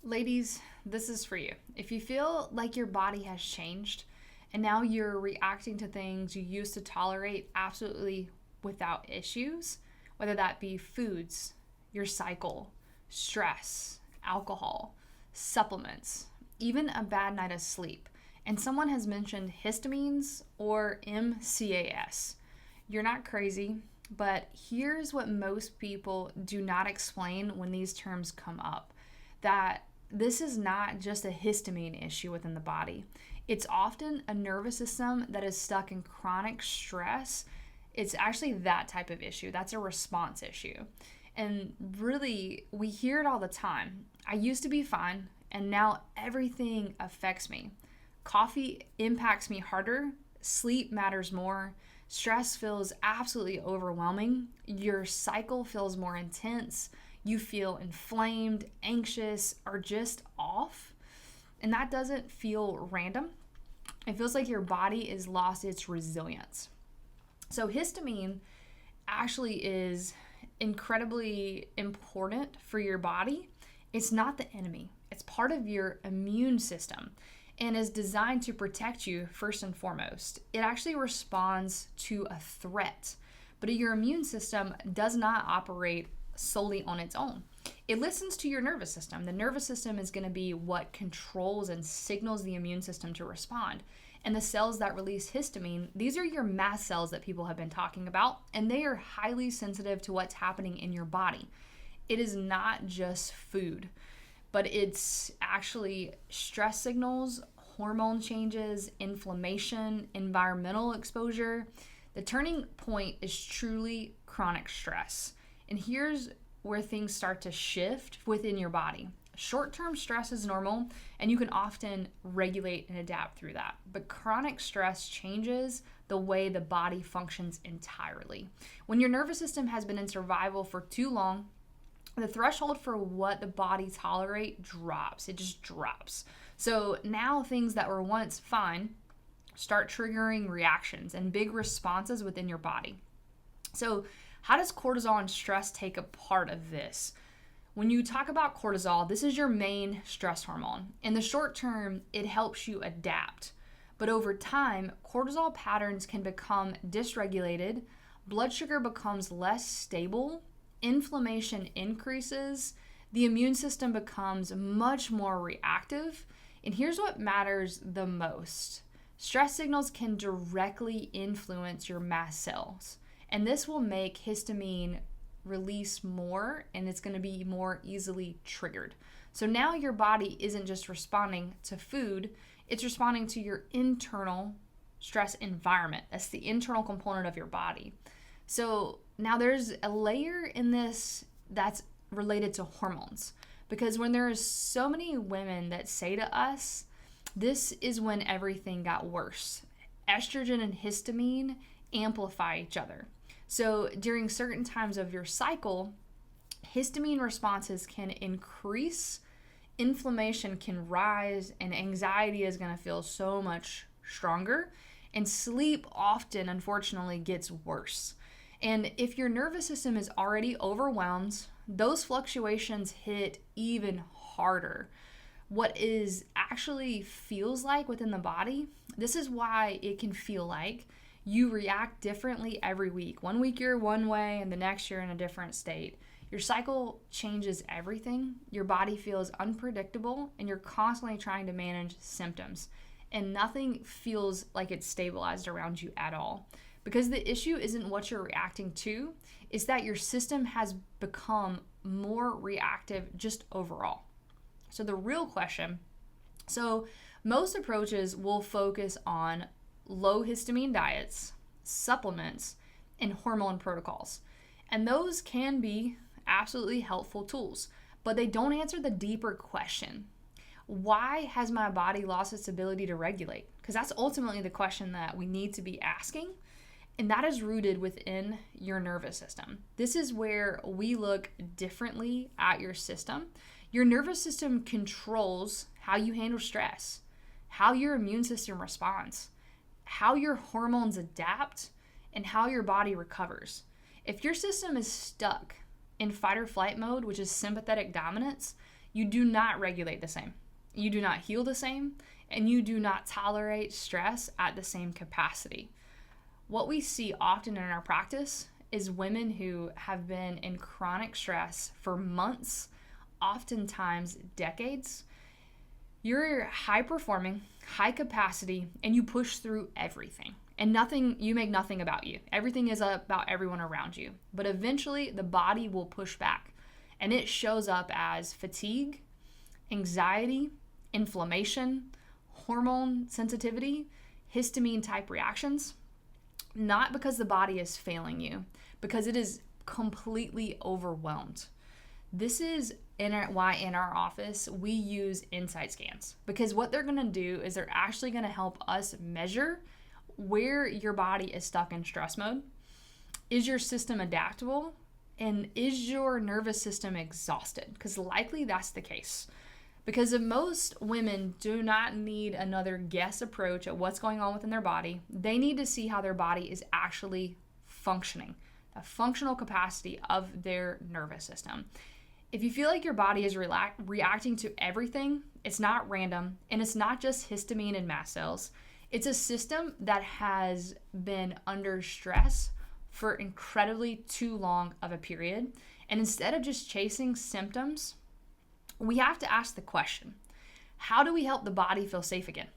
Ladies, this is for you. If you feel like your body has changed and now you're reacting to things you used to tolerate absolutely without issues, whether that be foods, your cycle, stress, alcohol, supplements, even a bad night of sleep, and someone has mentioned histamines or MCAS, you're not crazy, but here's what most people do not explain when these terms come up. That this is not just a histamine issue within the body. It's often a nervous system that is stuck in chronic stress. It's actually that type of issue. That's a response issue. And really, we hear it all the time. I used to be fine, and now everything affects me. Coffee impacts me harder. Sleep matters more. Stress feels absolutely overwhelming. Your cycle feels more intense. You feel inflamed, anxious, or just off. And that doesn't feel random. It feels like your body has lost its resilience. So histamine actually is incredibly important for your body. It's not the enemy. It's part of your immune system and is designed to protect you first and foremost. It actually responds to a threat, but your immune system does not operate solely on its own. It listens to your nervous system. The nervous system is going to be what controls and signals the immune system to respond. And the cells that release histamine, these are your mast cells that people have been talking about, and they are highly sensitive to what's happening in your body. It is not just food, but it's actually stress signals, hormone changes, inflammation, environmental exposure. The turning point is truly chronic stress. And here's where things start to shift within your body. Short-term stress is normal, and you can often regulate and adapt through that. But chronic stress changes the way the body functions entirely. When your nervous system has been in survival for too long, the threshold for what the body tolerates drops. It just drops. So now things that were once fine start triggering reactions and big responses within your body. So how does cortisol and stress take a part of this? When you talk about cortisol, this is your main stress hormone. In the short term, it helps you adapt. But over time, cortisol patterns can become dysregulated, blood sugar becomes less stable, inflammation increases, the immune system becomes much more reactive. And here's what matters the most. Stress signals can directly influence your mast cells. And this will make histamine release more, and it's going to be more easily triggered. So now your body isn't just responding to food, it's responding to your internal stress environment. That's the internal component of your body. So now there's a layer in this that's related to hormones. Because when there's so many women that say to us, this is when everything got worse. Estrogen and histamine amplify each other. So during certain times of your cycle, histamine responses can increase, inflammation can rise, and anxiety is going to feel so much stronger. And sleep often, unfortunately, gets worse. And if your nervous system is already overwhelmed, those fluctuations hit even harder. What is actually feels like within the body, this is why it can feel like you react differently every week. One week you're one way and the next you're in a different state. Your cycle changes everything. Your body feels unpredictable and you're constantly trying to manage symptoms. And nothing feels like it's stabilized around you at all. Because the issue isn't what you're reacting to, it's that your system has become more reactive just overall. So the real question, most approaches will focus on low histamine diets, supplements, and hormone protocols. And those can be absolutely helpful tools, but they don't answer the deeper question. Why has my body lost its ability to regulate? Because that's ultimately the question that we need to be asking. And that is rooted within your nervous system. This is where we look differently at your system. Your nervous system controls how you handle stress, how your immune system responds, how your hormones adapt, and how your body recovers. If your system is stuck in fight or flight mode, which is sympathetic dominance, You do not regulate the same. You do not heal the same, and you do not tolerate stress at the same capacity. What we see often in our practice is women who have been in chronic stress for months, oftentimes decades. You're high performing, high capacity, and you push through everything. And you make nothing about you. Everything is about everyone around you. But eventually the body will push back, and it shows up as fatigue, anxiety, inflammation, hormone sensitivity, histamine type reactions. Not because the body is failing you, because it is completely overwhelmed. This is why in our office we use insight scans, because what they're going to do is they're actually going to help us measure where your body is stuck in stress mode. Is your system adaptable? And is your nervous system exhausted? Because likely that's the case. Because if most women do not need another guess approach at what's going on within their body, they need to see how their body is actually functioning, the functional capacity of their nervous system. If you feel like your body is reacting to everything, it's not random, and it's not just histamine and mast cells. It's a system that has been under stress for incredibly too long of a period. And instead of just chasing symptoms, we have to ask the question, how do we help the body feel safe again?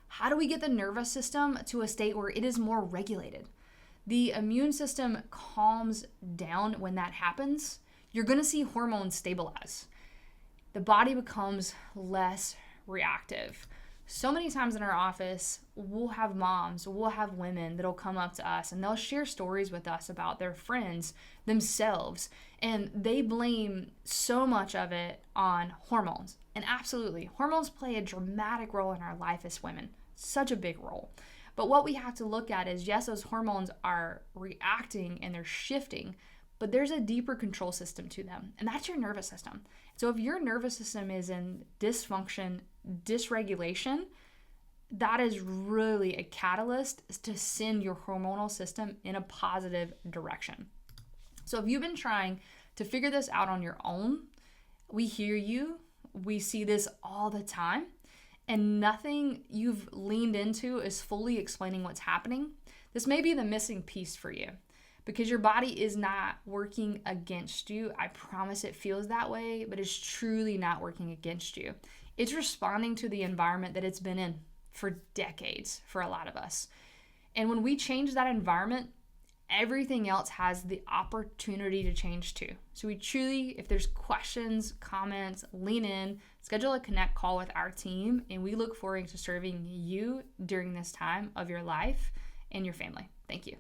How do we get the nervous system to a state where it is more regulated? The immune system calms down when that happens. You're going to see hormones stabilize. The body becomes less reactive. So many times in our office, we'll have moms, we'll have women that'll come up to us and they'll share stories with us about their friends, themselves, and they blame so much of it on hormones. And absolutely, hormones play a dramatic role in our life as women, such a big role. But what we have to look at is, yes, those hormones are reacting and they're shifting, but there's a deeper control system to them, and that's your nervous system. So if your nervous system is in dysfunction, dysregulation, that is really a catalyst to send your hormonal system in a positive direction. So if you've been trying to figure this out on your own, we hear you. We see this all the time, and nothing you've leaned into is fully explaining what's happening. This may be the missing piece for you, because your body is not working against you. I promise it feels that way, but it's truly not working against you. It's responding to the environment that it's been in for decades for a lot of us. And when we change that environment, everything else has the opportunity to change too. So we truly, if there's questions, comments, lean in, schedule a connect call with our team, and we look forward to serving you during this time of your life and your family. Thank you.